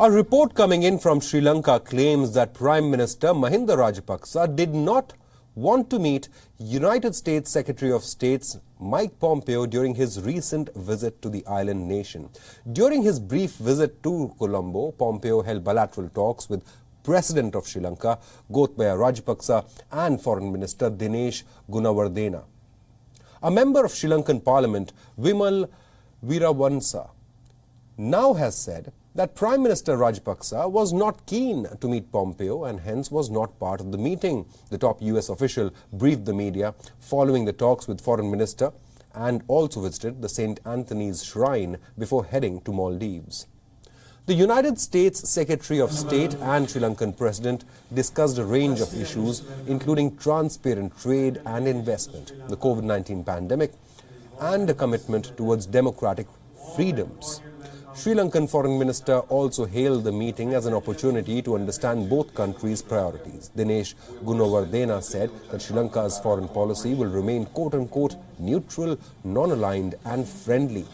A report coming in from Sri Lanka claims that Prime Minister Mahinda Rajapaksa did not want to meet United States Secretary of State Mike Pompeo during his recent visit to the island nation. During his brief visit to Colombo, Pompeo held bilateral talks with President of Sri Lanka Gotabaya Rajapaksa and Foreign Minister Dinesh Gunawardena. A member of Sri Lankan Parliament, Wimal Weerawansa, now has said that Prime Minister Rajapaksa was not keen to meet Pompeo and hence was not part of the meeting. The top US official briefed the media following the talks with Foreign Minister and also visited the St. Anthony's Shrine before heading to Maldives. The United States Secretary of State and Sri Lankan President discussed a range of issues including transparent trade and investment, the COVID-19 pandemic and a commitment towards democratic freedoms. Sri Lankan Foreign Minister also hailed the meeting as an opportunity to understand both countries' priorities. Dinesh Gunawardena said that Sri Lanka's foreign policy will remain quote-unquote neutral, non-aligned and friendly.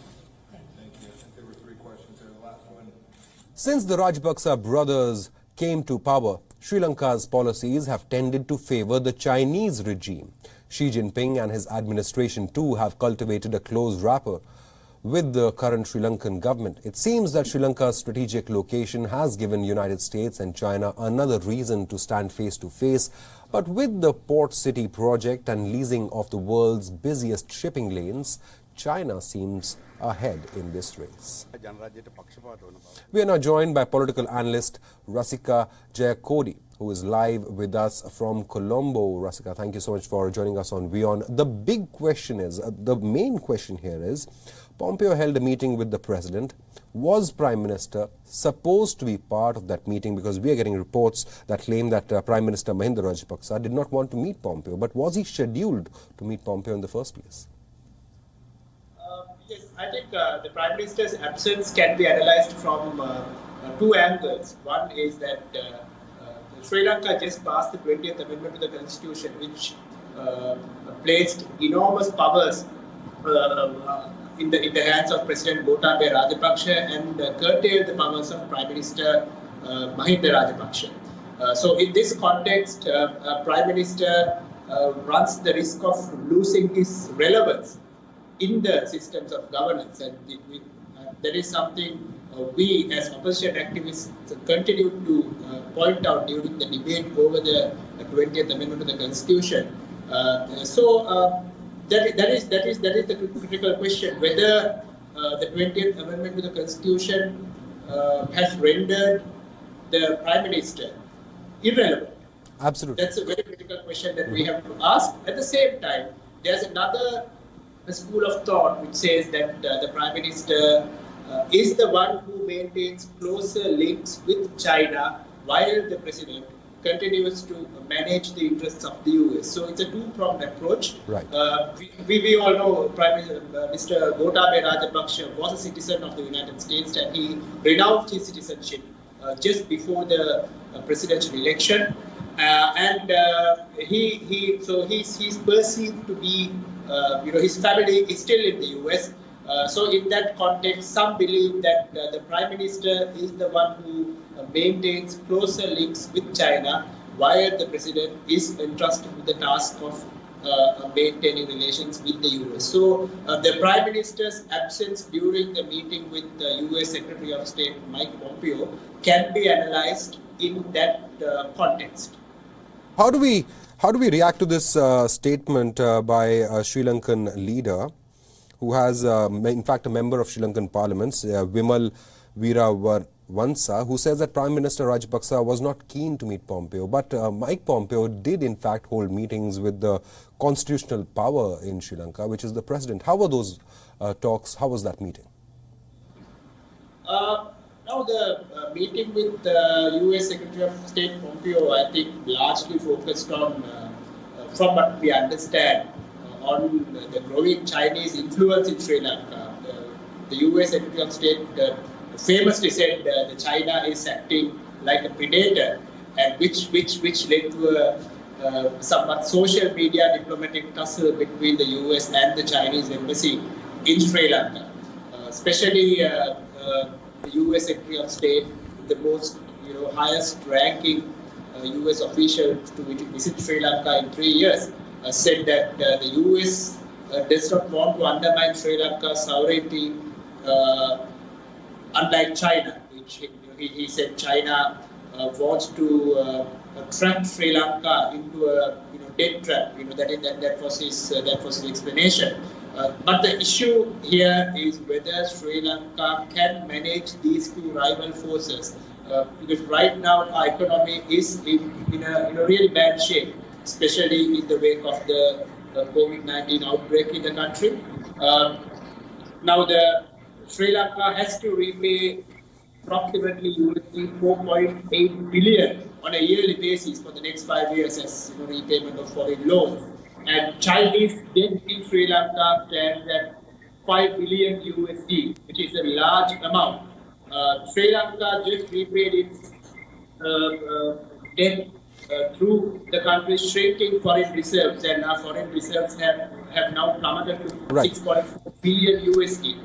Since the Rajapaksa brothers came to power, Sri Lanka's policies have tended to favor the Chinese regime. Xi Jinping and his administration too have cultivated a close rapport with the current Sri Lankan government. It seems that Sri Lanka's strategic location has given United States and China another reason to stand face to face. But with the port city project and leasing of the world's busiest shipping lanes, China seems ahead in this race. We are now joined by political analyst Rasika Jayakodi, who is live with us from Colombo. Rasika, thank you so much for joining us on WION. The big question is, the main question here is, Pompeo held a meeting with the president. Was Prime Minister supposed to be part of that meeting? Because we are getting reports that claim that Prime Minister Mahinda Rajapaksa did not want to meet Pompeo. But was he scheduled to meet Pompeo in the first place? Yes, I think the Prime Minister's absence can be analysed from two angles. One is that Sri Lanka just passed the 20th Amendment to the Constitution, which placed enormous powers in the hands of President Gotabaya Rajapaksa and curtailed the powers of Prime Minister Mahinda Rajapaksa. So in this context, Prime Minister runs the risk of losing his relevance in the systems of governance, and that is something we as opposition activists continue to point out during the debate over the 20th Amendment to the Constitution. That is the critical question, whether the 20th Amendment to the Constitution has rendered the Prime Minister irrelevant. Absolutely. That's a very critical question that we have to ask. At the same time, there's another school of thought which says that the Prime Minister is the one who maintains closer links with China while the President continues to manage the interests of the US. So it's a two-pronged approach. Right. We all know Prime Minister Gotabaya Rajapaksa was a citizen of the United States and he renounced his citizenship just before the presidential election. He's perceived to be, his family is still in the US. So in that context, some believe that the Prime Minister is the one who maintains closer links with China, while the President is entrusted with the task of maintaining relations with the US. So the Prime Minister's absence during the meeting with the US Secretary of State Mike Pompeo can be analyzed in that context. How do we react to this statement by a Sri Lankan leader who has, in fact, a member of Sri Lankan Parliament, Wimal Weerawansa, who says that Prime Minister Rajapaksa was not keen to meet Pompeo, but Mike Pompeo did in fact hold meetings with the constitutional power in Sri Lanka, which is the president. How were those talks? How was that meeting? Now the meeting with the US Secretary of State Pompeo, I think, largely focused on, from what we understand, on the growing Chinese influence in Sri Lanka. The US Secretary of State famously said that China is acting like a predator, and which led to a somewhat social media diplomatic tussle between the US and the Chinese embassy in Sri Lanka. Especially the US Secretary of State the most highest ranking US official to visit Sri Lanka in 3 years, said that the US does not want to undermine Sri Lanka's sovereignty, unlike China, which he said China wants to trap Sri Lanka into a debt trap. That was his explanation. But the issue here is whether Sri Lanka can manage these two rival forces. Because right now our economy is in a really bad shape, especially in the wake of the COVID-19 outbreak in the country. Now the Sri Lanka has to repay approximately $4.8 billion on a yearly basis for the next 5 years as repayment of foreign loans. And Chinese debt in Sri Lanka stands at $5 billion USD, which is a large amount. Sri Lanka just repaid its debt through the country's shrinking foreign reserves, and our foreign reserves have now plummeted to $6.4 billion USD.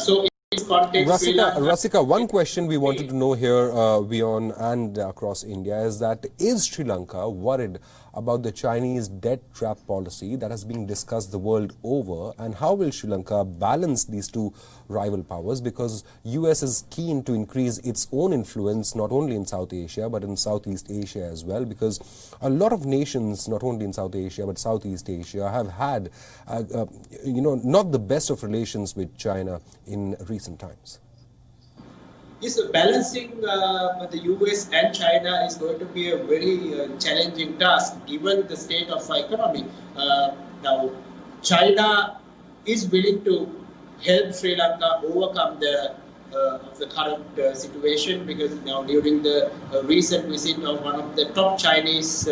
So in this context, Rasika, one question we wanted to know here beyond and across India is Sri Lanka worried about the Chinese debt trap policy that has been discussed the world over, and how will Sri Lanka balance these two rival powers, because US is keen to increase its own influence not only in South Asia but in Southeast Asia as well, because a lot of nations not only in South Asia but Southeast Asia have had not the best of relations with China in recent times. Yes, balancing the US and China is going to be a very challenging task given the state of our economy. Now, China is willing to help Sri Lanka overcome the current situation, because now during the recent visit of one of the top Chinese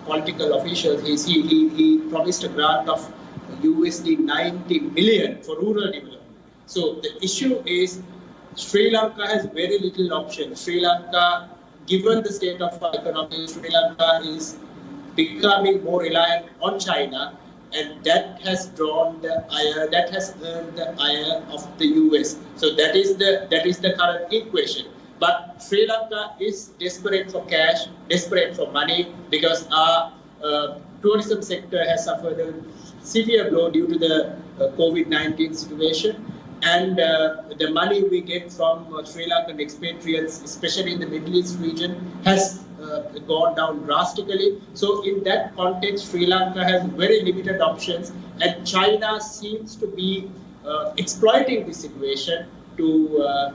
political officials, he promised a grant of USD 90 million for rural development. So the issue is Sri Lanka has very little option. Sri Lanka, given the state of our economy, Sri Lanka is becoming more reliant on China, and that has drawn the ire, that has earned the ire of the US. So that is the current equation. But Sri Lanka is desperate for cash, desperate for money, because our tourism sector has suffered a severe blow due to the COVID-19 situation. And the money we get from Sri Lankan expatriates, especially in the Middle East region, has gone down drastically. So in that context, Sri Lanka has very limited options, and China seems to be exploiting this situation to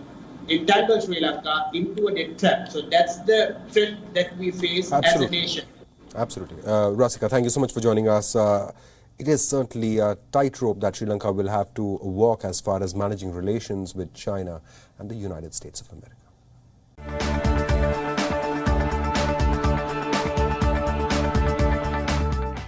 entangle Sri Lanka into a debt trap. So that's the threat that we face as a nation. Absolutely. Rasika, thank you so much for joining us. It is certainly a tightrope that Sri Lanka will have to walk as far as managing relations with China and the United States of America.